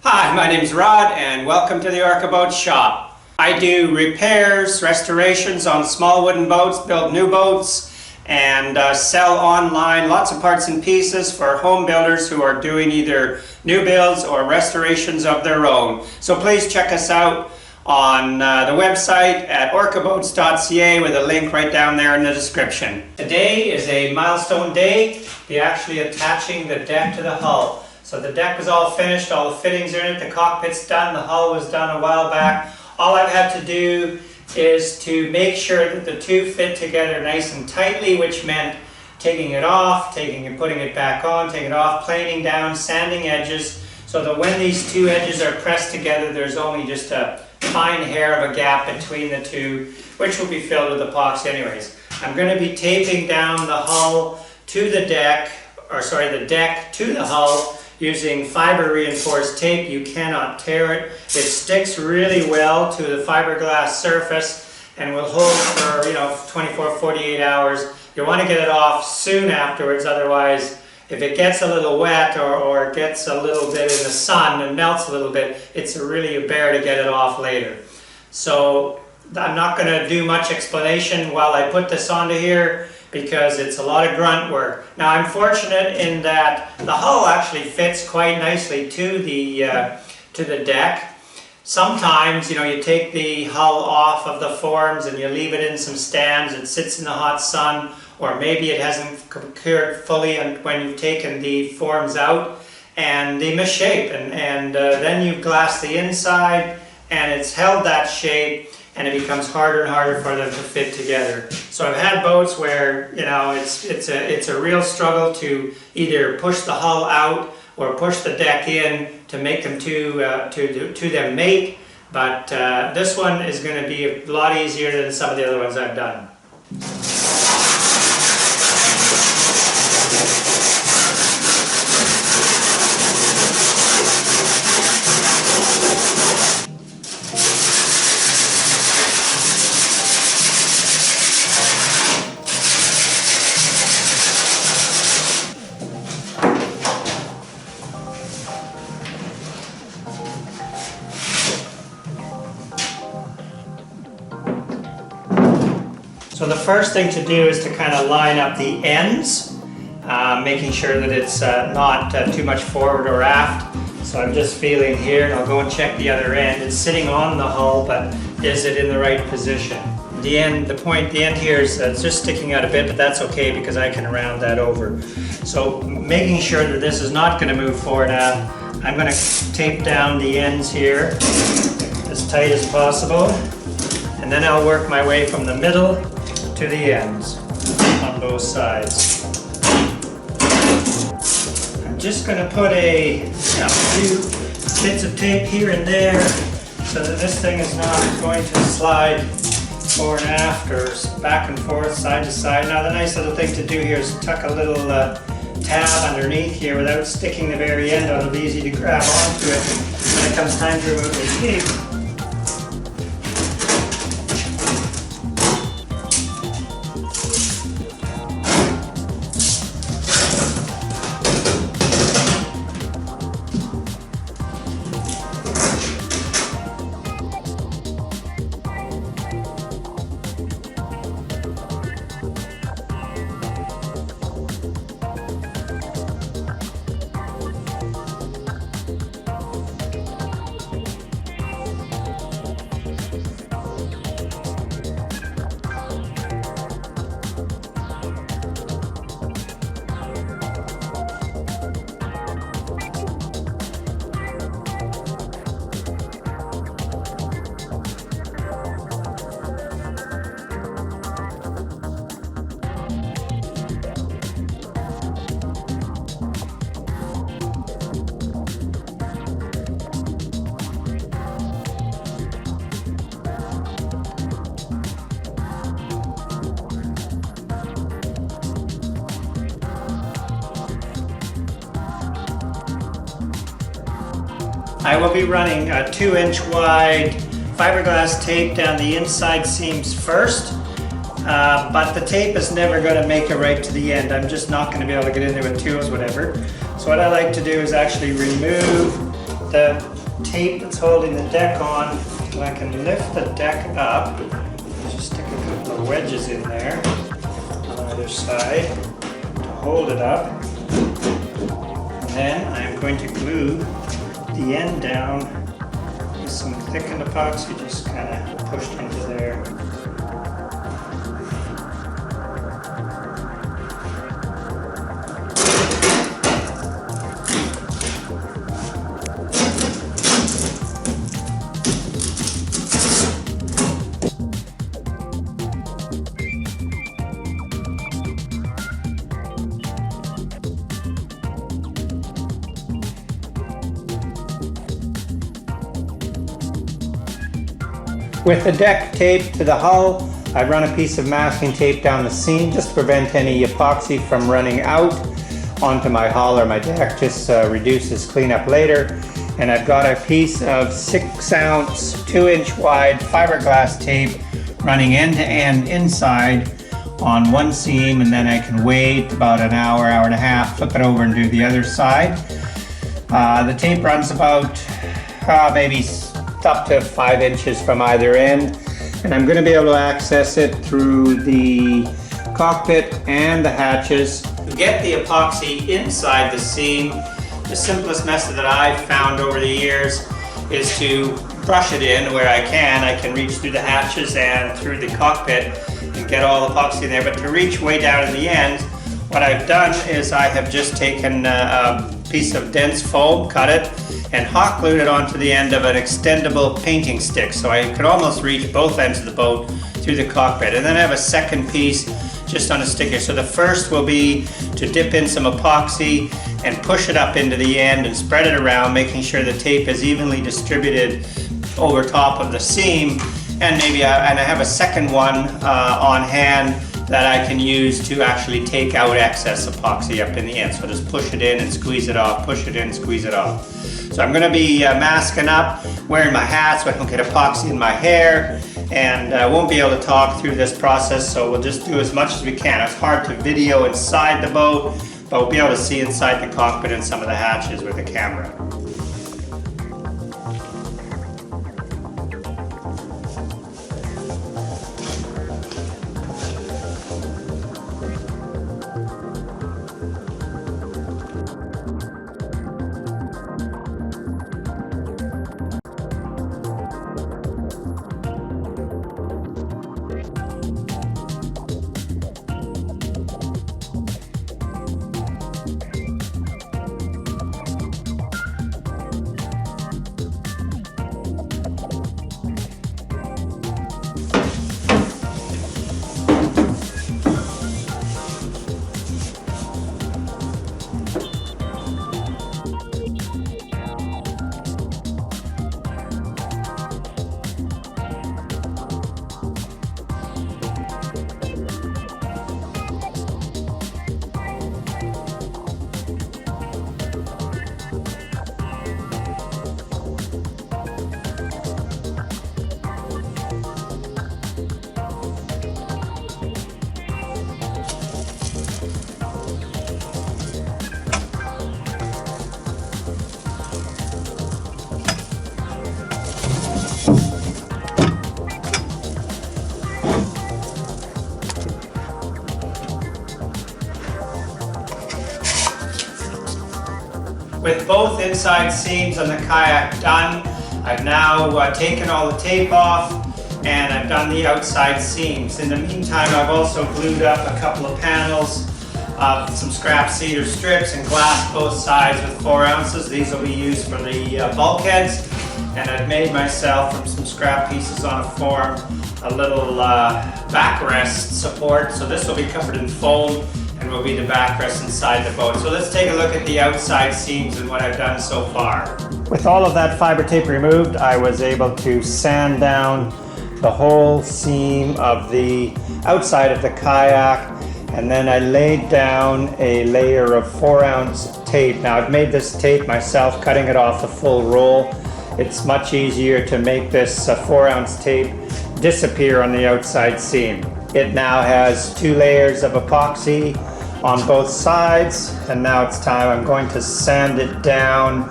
Hi, my name is Rod and welcome to the Orca Boat Shop. I do repairs, restorations on small wooden boats, build new boats, and sell online lots of parts and pieces for home builders who are doing either new builds or restorations of their own. So please check us out on the website at orcaboats.ca with a link right down there in the description. Today is a milestone day. We're actually attaching the deck to the hull. So the deck was all finished, all the fittings are in it, the cockpit's done, the hull was done a while back. All I've had to do is to make sure that the two fit together nice and tightly, which meant taking it off, taking and putting it back on, taking it off, planing down, sanding edges, so that when these two edges are pressed together, there's only just a fine hair of a gap between the two, which will be filled with epoxy anyways. I'm going to be taping down the hull to the deck, the deck to the hull, using fiber reinforced tape. You cannot tear it. It sticks really well to the fiberglass surface and will hold for 24, 48 hours. You want to get it off soon afterwards, otherwise if it gets a little wet or it gets a little bit in the sun and melts a little bit, it's really a bear to get it off later. So I'm not going to do much explanation while I put this onto here, because it's a lot of grunt work. Now I'm fortunate in that the hull actually fits quite nicely to the deck. Sometimes, you take the hull off of the forms and you leave it in some stands, it sits in the hot sun, or maybe it hasn't cured fully and when you've taken the forms out and they misshape, and then you glass the inside and it's held that shape, and it becomes harder and harder for them to fit together. So I've had boats where it's a real struggle to either push the hull out or push the deck in to make them to them mate. But this one is going to be a lot easier than some of the other ones I've done. So the first thing to do is to kind of line up the ends, making sure that it's not too much forward or aft. So I'm just feeling here, and I'll go and check the other end. It's sitting on the hull, but is it in the right position? The end here is just sticking out a bit, but that's okay because I can round that over. So making sure that this is not going to move forward now, I'm going to tape down the ends here as tight as possible, and then I'll work my way from the middle to the ends on both sides. I'm just going to put a few bits of tape here and there so that this thing is not going to slide forward and aft or back and forth, side to side. Now the nice little thing to do here is tuck a little tab underneath here without sticking the very end on. It'll be easy to grab onto it when it comes time to remove the tape. I will be running a 2-inch wide fiberglass tape down the inside seams first, but the tape is never going to make it right to the end. I'm just not going to be able to get in there with tools, whatever. So what I like to do is actually remove the tape that's holding the deck on, and I can lift the deck up. Just stick a couple of wedges in there on either side to hold it up. And then I'm going to glue the end down with some thickened epoxy, just kind of pushed into there. With the deck taped to the hull, I run a piece of masking tape down the seam just to prevent any epoxy from running out onto my hull or my deck, just reduces cleanup later. And I've got a piece of 6-ounce, 2-inch wide fiberglass tape running end to end inside on one seam, and then I can wait about an hour, hour and a half, flip it over and do the other side. The tape runs about maybe up to 5 inches from either end, and I'm going to be able to access it through the cockpit and the hatches. To get the epoxy inside the seam, the simplest method that I've found over the years is to brush it in where I can. I can reach through the hatches and through the cockpit and get all the epoxy in there, but to reach way down in the end, what I've done is I have just taken a piece of dense foam, cut it, and hot glued it onto the end of an extendable painting stick, so I could almost reach both ends of the boat through the cockpit. And then I have a second piece just on a sticker. So the first will be to dip in some epoxy and push it up into the end and spread it around, making sure the tape is evenly distributed over top of the seam. And maybe I have a second one on hand that I can use to actually take out excess epoxy up in the end. So just push it in and squeeze it off, push it in, squeeze it off. So I'm going to be masking up, wearing my hat so I don't get epoxy in my hair, and I won't be able to talk through this process, so we'll just do as much as we can. It's hard to video inside the boat, but we'll be able to see inside the cockpit and some of the hatches with the camera. With both inside seams on the kayak done, I've now taken all the tape off and I've done the outside seams. In the meantime, I've also glued up a couple of panels of some scrap cedar strips and glass both sides with 4 ounces. These will be used for the bulkheads. And I've made myself, from some scrap pieces on a form, a little backrest support. So this will be covered in foam and will be the backrest inside the boat. So let's take a look at the outside seams and what I've done so far. With all of that fiber tape removed, I was able to sand down the whole seam of the outside of the kayak, and then I laid down a layer of 4-ounce tape. Now I've made this tape myself, cutting it off the full roll. It's much easier to make this 4-ounce tape disappear on the outside seam. It now has 2 layers of epoxy on both sides, and now it's time. I'm going to sand it down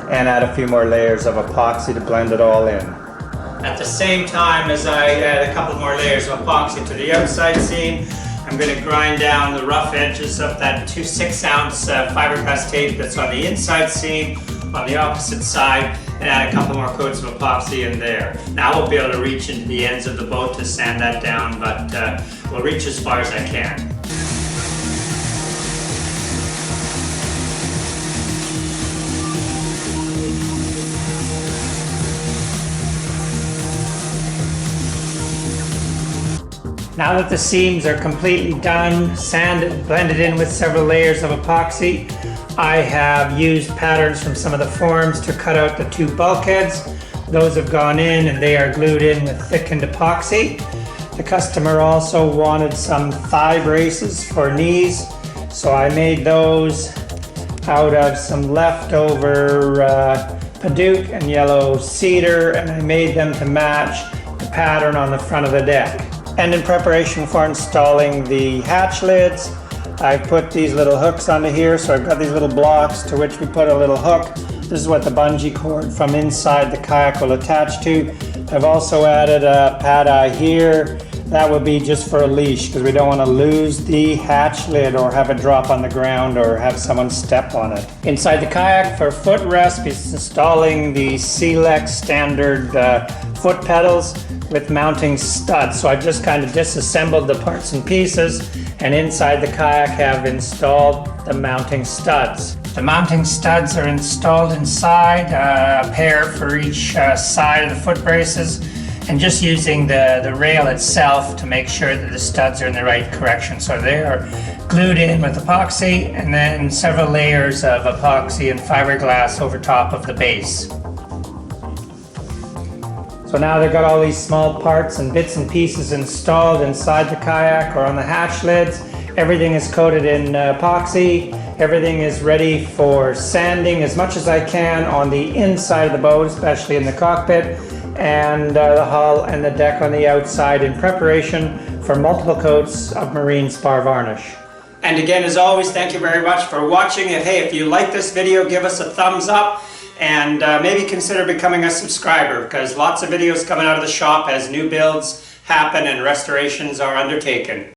and add a few more layers of epoxy to blend it all in. At the same time as I add a couple more layers of epoxy to the outside seam, I'm going to grind down the rough edges of that 6-ounce fiberglass tape that's on the inside seam on the opposite side, and add a couple more coats of epoxy in there. Now I won't be able to reach into the ends of the boat to sand that down, but we'll reach as far as I can. Now that the seams are completely done, sanded, blended in with several layers of epoxy, I have used patterns from some of the forms to cut out the 2 bulkheads. Those have gone in and they are glued in with thickened epoxy. The customer also wanted some thigh braces for knees, so I made those out of some leftover Paduke and yellow cedar, and I made them to match the pattern on the front of the deck. And in preparation for installing the hatch lids, I put these little hooks onto here, so I've got these little blocks to which we put a little hook. This is what the bungee cord from inside the kayak will attach to. I've also added a pad-eye here. That would be just for a leash, because we don't want to lose the hatch lid or have it drop on the ground or have someone step on it. Inside the kayak for footrest, we're installing the Select standard foot pedals with mounting studs. So I just kind of disassembled the parts and pieces, and inside the kayak have installed the mounting studs. The mounting studs are installed inside, a pair for each side of the foot braces, and just using the rail itself to make sure that the studs are in the right correction. So they are glued in with epoxy, and then several layers of epoxy and fiberglass over top of the base. So now they've got all these small parts and bits and pieces installed inside the kayak or on the hatch lids. Everything is coated in epoxy. Everything is ready for sanding as much as I can on the inside of the boat, especially in the cockpit, and the hull and the deck on the outside, in preparation for multiple coats of marine spar varnish. And again, as always, thank you very much for watching. And hey, if you like this video, give us a thumbs up. And maybe consider becoming a subscriber, because lots of videos coming out of the shop as new builds happen and restorations are undertaken.